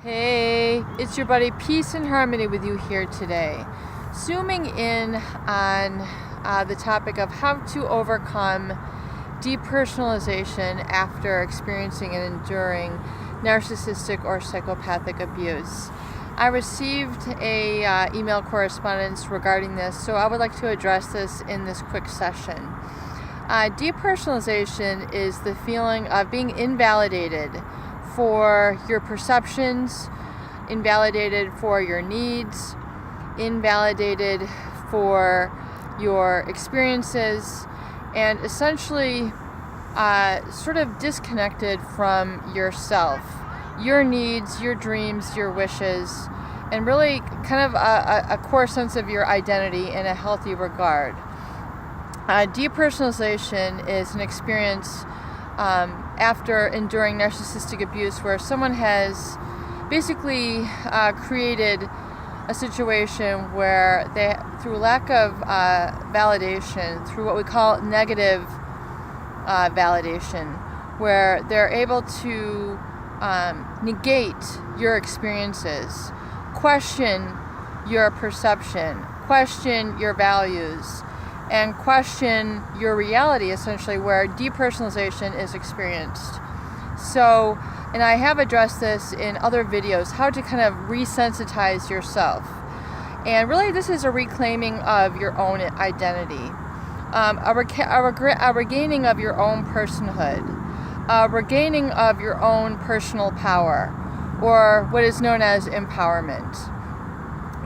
Hey, it's your buddy Peace and Harmony with you here today. Zooming in on the topic of how to overcome depersonalization after experiencing and enduring narcissistic or psychopathic abuse. I received a email correspondence regarding this, so I would like to address this in this quick session. Depersonalization is the feeling of being invalidated for your perceptions, invalidated for your needs, invalidated for your experiences, and essentially sort of disconnected from yourself, your needs, your dreams, your wishes, and really kind of a core sense of your identity in a healthy regard. Depersonalization is an experience after enduring narcissistic abuse where someone has basically created a situation where they, through lack of validation, through what we call negative validation, where they're able to negate your experiences, question your perception, question your values, and question your reality, essentially, where depersonalization is experienced. So, and I have addressed this in other videos, how to kind of resensitize yourself. And really, this is a reclaiming of your own identity, a regaining of your own personhood, a regaining of your own personal power, or what is known as empowerment.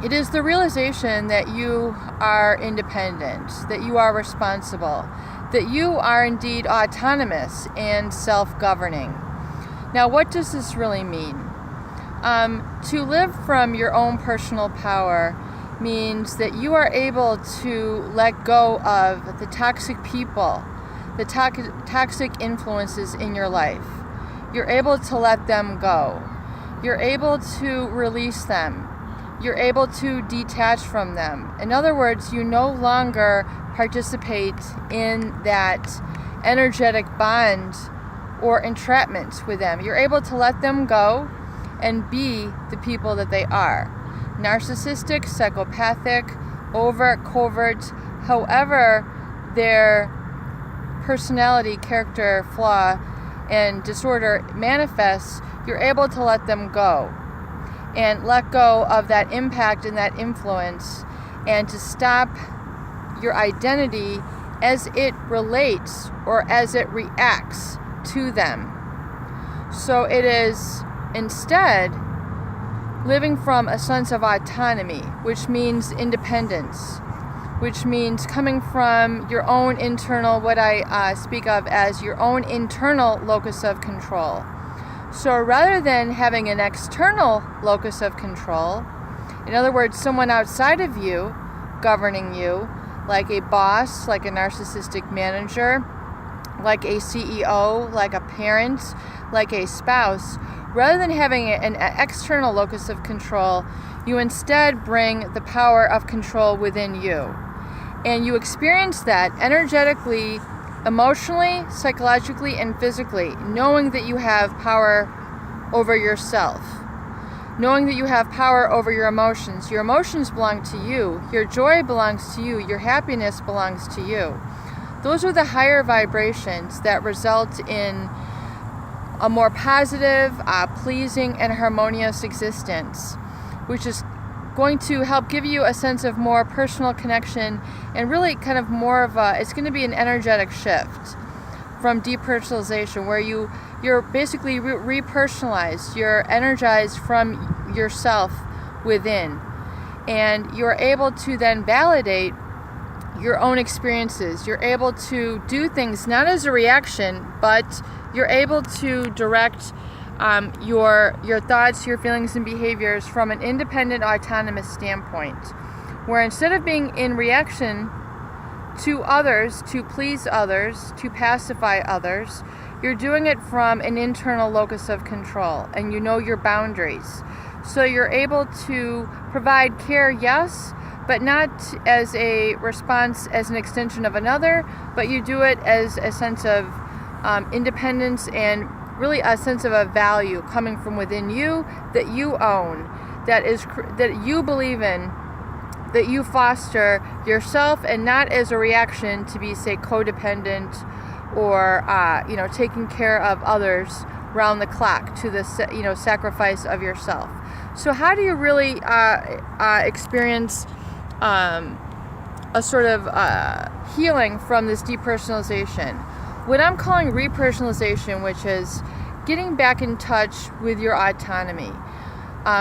It is the realization that you are independent, that you are responsible, that you are indeed autonomous and self-governing. Now, what does this really mean? To live from your own personal power means that you are able to let go of the toxic people, the toxic influences in your life. You're able to let them go. You're able to release them. You're able to detach from them. In other words, you no longer participate in that energetic bond or entrapment with them. You're able to let them go and be the people that they are. Narcissistic, psychopathic, overt, covert, however their personality, character, flaw, and disorder manifests, you're able to let them go and let go of that impact and that influence, and to stop your identity as it relates or as it reacts to them. So it is instead living from a sense of autonomy, which means independence, which means coming from your own internal, what I speak of as your own internal locus of control. So rather than having an external locus of control, in other words, someone outside of you governing you, like a boss, like a narcissistic manager, like a CEO, like a parent, like a spouse, rather than having an external locus of control, you instead bring the power of control within you. And you experience that energetically, emotionally, psychologically, and physically, knowing that you have power over yourself, knowing that you have power over your emotions. Your emotions belong to you. Your joy belongs to you. Your happiness belongs to you. Those are the higher vibrations that result in a more positive, pleasing, and harmonious existence, which is going to help give you a sense of more personal connection and really kind of more of it's going to be an energetic shift from depersonalization, where you're basically repersonalized, you're energized from yourself within, and you're able to then validate your own experiences. You're able to do things not as a reaction, but you're able to direct your thoughts, your feelings, and behaviors from an independent, autonomous standpoint, where instead of being in reaction to others, to please others, to pacify others, you're doing it from an internal locus of control, and you know your boundaries. So you're able to provide care, yes, but not as a response, as an extension of another, but you do it as a sense of independence and really a sense of a value coming from within you that you own, that you believe in, that you foster yourself, and not as a reaction to be, say, codependent or taking care of others round the clock to the sacrifice of yourself. So how do you really experience a sort of healing from this depersonalization? What I'm calling repersonalization, which is getting back in touch with your autonomy,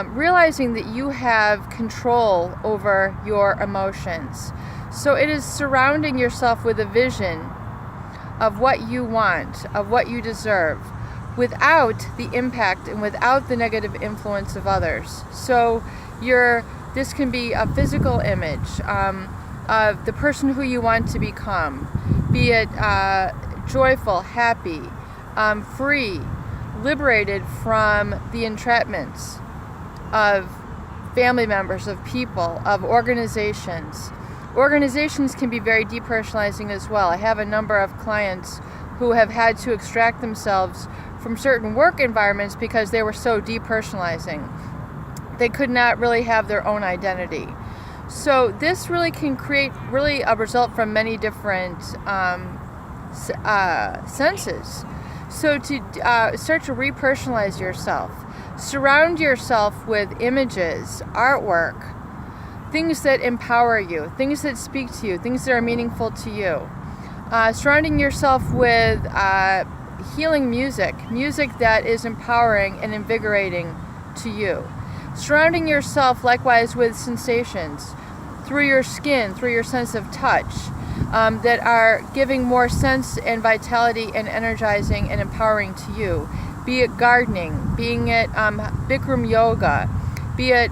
realizing that you have control over your emotions. So it is surrounding yourself with a vision of what you want, of what you deserve, without the impact and without the negative influence of others. So this can be a physical image of the person who you want to become, be it joyful, happy, free, liberated from the entrapments of family members, of people, of organizations. Organizations can be very depersonalizing as well. I have a number of clients who have had to extract themselves from certain work environments because they were so depersonalizing. They could not really have their own identity. So this really can create a result from many different senses. So to start to repersonalize yourself, surround yourself with images, artwork, things that empower you, things that speak to you, things that are meaningful to you. Surrounding yourself with healing music that is empowering and invigorating to you. Surrounding yourself likewise with sensations through your skin, through your sense of touch, that are giving more sense and vitality and energizing and empowering to you. Be it gardening, being it Bikram yoga, be it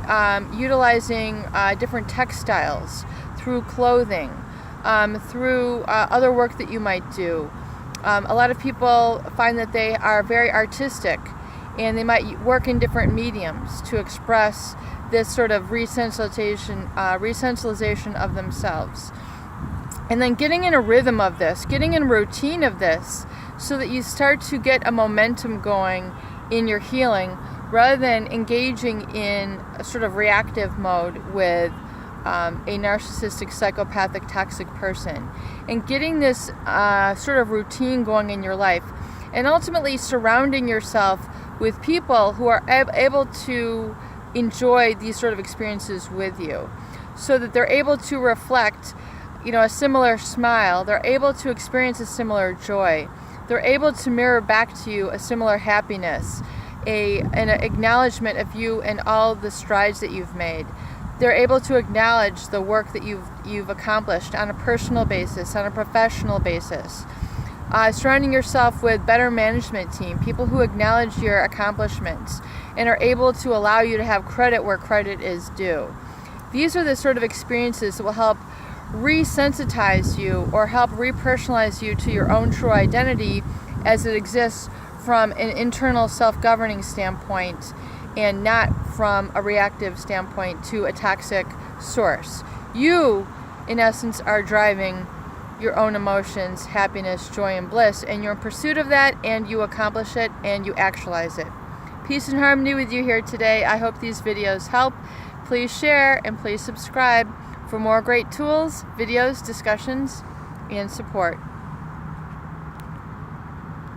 utilizing different textiles through clothing, through other work that you might do. A lot of people find that they are very artistic, and they might work in different mediums to express this sort of resensitization of themselves. And then getting in a rhythm of this, getting in a routine of this, so that you start to get a momentum going in your healing, rather than engaging in a sort of reactive mode with a narcissistic, psychopathic, toxic person. And getting this sort of routine going in your life, and ultimately surrounding yourself with people who are able to enjoy these sort of experiences with you, so that they're able to reflect a similar smile, they're able to experience a similar joy, they're able to mirror back to you a similar happiness, an acknowledgement of you and all the strides that you've made. They're able to acknowledge the work that you've accomplished on a personal basis, on a professional basis. Surrounding yourself with better management team, people who acknowledge your accomplishments and are able to allow you to have credit where credit is due. These are the sort of experiences that will help resensitize you or help repersonalize you to your own true identity as it exists from an internal self-governing standpoint, and not from a reactive standpoint to a toxic source. You, in essence, are driving your own emotions, happiness, joy, and bliss, and you're in pursuit of that, and you accomplish it, and you actualize it. Peace and harmony with you here today. I hope these videos help. Please share and please subscribe for more great tools, videos, discussions, and support.